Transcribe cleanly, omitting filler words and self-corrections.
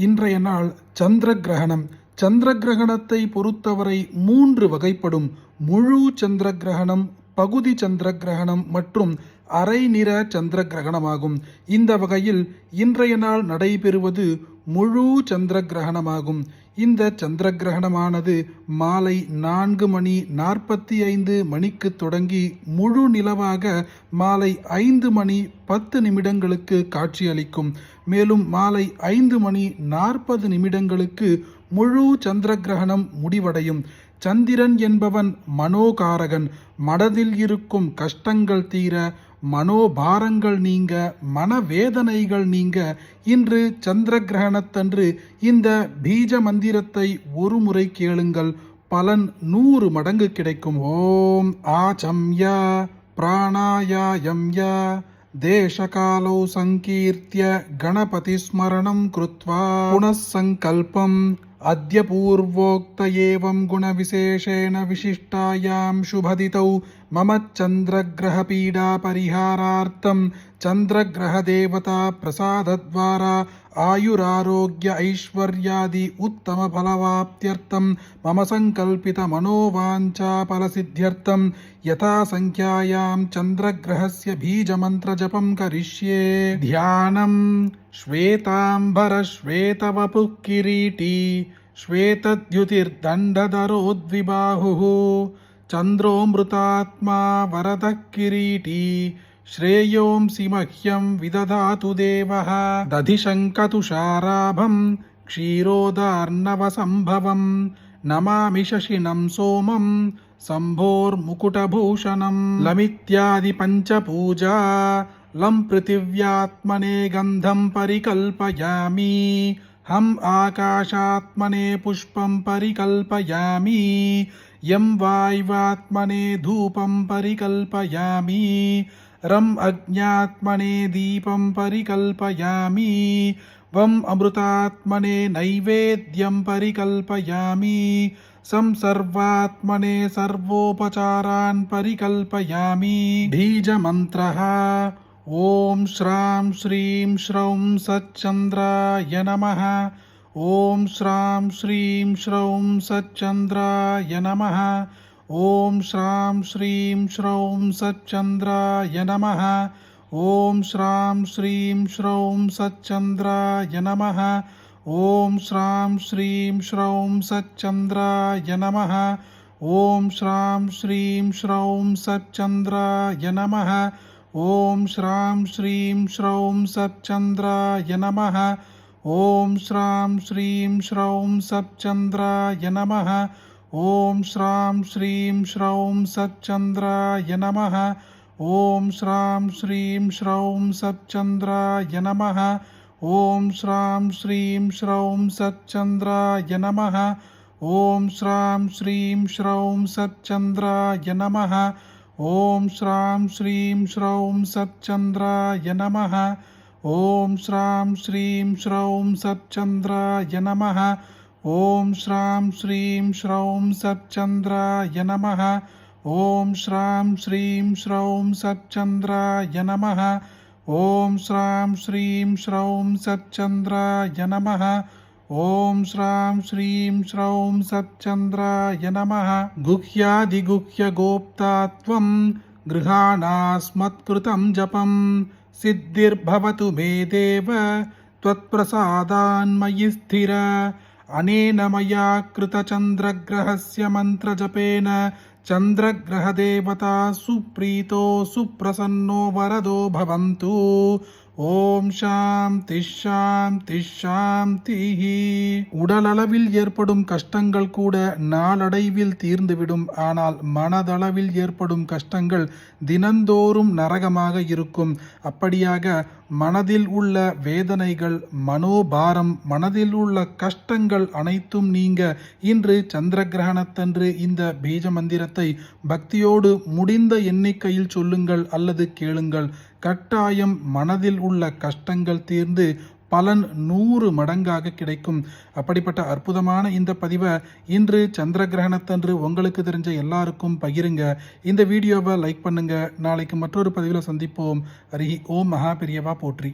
இன்றைய நாள் சந்திர கிரகணம். சந்திர கிரகணத்தை பொறுத்தவரை 3 வகைப்படும். முழு சந்திர கிரகணம், பகுதி சந்திர கிரகணம் மற்றும் அரை நிற சந்திர கிரகணமாகும். இந்த வகையில் இன்றைய நாள் நடைபெறுவது முழு சந்திர கிரகணமாகும். இந்த சந்திர கிரகணமானது மாலை 4:45 மணிக்கு தொடங்கி முழு நிலவாக மாலை 5:10 காட்சியளிக்கும். மேலும் மாலை 5:40 முழு சந்திர கிரகணம் முடிவடையும். சந்திரன் என்பவன் மனோகாரகன். மனதில் இருக்கும் கஷ்டங்கள் தீர, மனோபாரங்கள் நீங்க, மனவேதனைகள் நீங்க இன்று சந்திர கிரகணத்தன்று இந்த பீஜ மந்திரத்தை ஒரு முறை கேளுங்கள். பலன் 100 மடங்கு கிடைக்கும். ஓம் ஆச்சம்ய பிராணாயாயம் தேசகாலோ சங்கீர்த்திய கணபதி ஸ்மரணம் கிருத்வா புனଃசங்கல்பம் அத்ய பூர்வோக்த ஏவம் குணவிசேஷேன விசிஷ்டாயாம் சுபதிதௌ மம சந்திரகிரக பீடா பரிஹாரார்த்தம் சந்திரகிரக தேவதா பிரசாதத்வாரா ஆயுராரோக்ய ஐஸ்வர்யாதி உத்தம பலவாப்த்யர்த்தம் மம சங்கல்பித மனோவாஞ்சா பலசித்யர்த்தம் யதா சங்க்யாயாம் சந்திரகிரஹஸ்ய பீஜமந்திர ஜபம் கரிஷ்யே. தியானம் ஸ்வேதாம்பர ஸ்வேதவபுः கிரீட்டி ஸ்வேதத்யுதிர்தண்டதரோத்விபாஹுः சந்திரோமிருதாத்மா வரதः கிரீட்டி ஸ்ரேயோம்சி மஹ்யம் விததாது தேவः. ததிசங்கதுஷாராபம் க்ஷீரோதார்ணவசம்பவம் நமாமி சசினம் சோமம் சம்போர்முகுடபூஷணம். லமித்யாதி பஞ்சபூஜா லம் பிருத்திவ்யாத்மனே கந்தம் பரிகல்பயாமி. ஹம் ஆகாஷாத்மனே புஷ்பம் பரிகல்பயாமி. யம் வாய்வாத்மனே தூபம் பரிகல்பயாமி. ரம் அக்ஞாத்மனே தீபம் பரிகல்பயாமி. வம் அமிர்தாத்மனே நைவேத்யம் பரிகல்பயாமி. சம் சர்வாத்மனே சர்வோபசாரான் பரிகல்பயாமி. பீஜமந்திரः ஓம் ஸ்ராம் ஸ்ரீம் ஸ்ரௌம் சச்சந்திராய நமः. ஓம் ஸ்ராம் ஸ்ரீம் ஸ்ரௌம் சச்சந்திராய நமः. ஓம் ஸ்ராம் ஸ்ரீம் ஸ்ரௌம் சச்சந்திராய நமः. ஓம் ஸ்ராம் ஸ்ரீம் ஸ்ரௌம் சச்சந்திராய நமः. ஓம் ஸ்ராம் ஸ்ரீம் ஸ்ரௌம் சச்சந்திராய நமः. ஓம் ஸ்ராம் ஸ்ரீம் ஸ்ரௌம் சச்சந்திராய நமः. ஓம் ஸ்ராம் ஸ்ரீம் ஸ்ரௌம் சச்சந்திராய நமः. ஓம் ஸ்ராம் ஸ்ரீம் ஸ்ரௌம் சச்சந்திராய நமः. ஓம் ஸ்ராம் ஸ்ரீம் ஸ்ரௌம் சச்சந்திராய நமः. ஓம் ஸ்ராம் ஸ்ரீம் ஸ்ரௌம் சச்சந்திராய நமः. ஓம் ஸ்ராம் ஸ்ரீம் ஸ்ரௌம் சச்சந்திராய நமः. ஓம் ஸ்ராம் ஸ்ரீம் ஸ்ரௌம் சச்சந்திராய நமः. ஓம் ஸ்ராம் ஸ்ரீம் ஸ்ரௌம் சச்சந்திராய நமः. ஓம் ஸ்ராம் ஸ்ரீம் ஸ்ரௌம் சச்சந்திராய நமः. ஓம் ஸ்ராம் ஸ்ரீம் ஸ்ரௌம் சச்சந்திராய நமः. ஓம் ஸ்ராம் ஸ்ரீம் ஸ்ரௌம் சச்சந்திராய நமः. ஓம் ஸ்ராம் ஸ்ரீம் ஸ்ரௌம் சச்சந்திராய நமः. ஓம் ஸ்ராம் ஸ்ரீம் ஸ்ரௌம் சச்சந்திராய நமः. குஹ்யாதிகுஹ்ய கோப்தாத்வம் கிருஹாணாஸ்மத்கிருதம் ஜபம் சித்திர்பவது மே தேவ त्वत्प्रसादान्मयि स्थिर. अनेन मया कृतचन्द्रग्रहस्य मन्त्रजपेन चन्द्रग्रहदेवता सुप्रीतो सुप्रसन्नो वरदो भवन्तु. ஓம் சாந்தி சாந்தி சாந்திஹ. உடலளவில் ஏற்படும் கஷ்டங்கள் கூட நாளடைவில் தீர்ந்துவிடும். ஆனால் மனதளவில் ஏற்படும் கஷ்டங்கள் தினந்தோறும் நரகமாக இருக்கும். அப்படியாக மனதில் உள்ள வேதனைகள், மனோபாரம், மனதில் உள்ள கஷ்டங்கள் அனைத்தும் நீங்க இன்று சந்திர கிரகணத்தன்று இந்த பீஜ மந்திரத்தை பக்தியோடு முடிந்த எண்ணிக்கையில் சொல்லுங்கள் அல்லது கேளுங்கள். கட்டாயம் மனதில் உள்ள கஷ்டங்கள் தீர்ந்து பலன் 100 மடங்காக கிடைக்கும். அப்படிப்பட்ட அற்புதமான இந்த பதிவை இன்று சந்திர கிரகணத்தன்று உங்களுக்கு தெரிஞ்ச எல்லாருக்கும் பகிருங்க. இந்த வீடியோவை லைக் பண்ணுங்க. நாளைக்கு மற்றொரு பதிவில் சந்திப்போம். ஹரி ஓம் மகா பெரியவா போற்றி.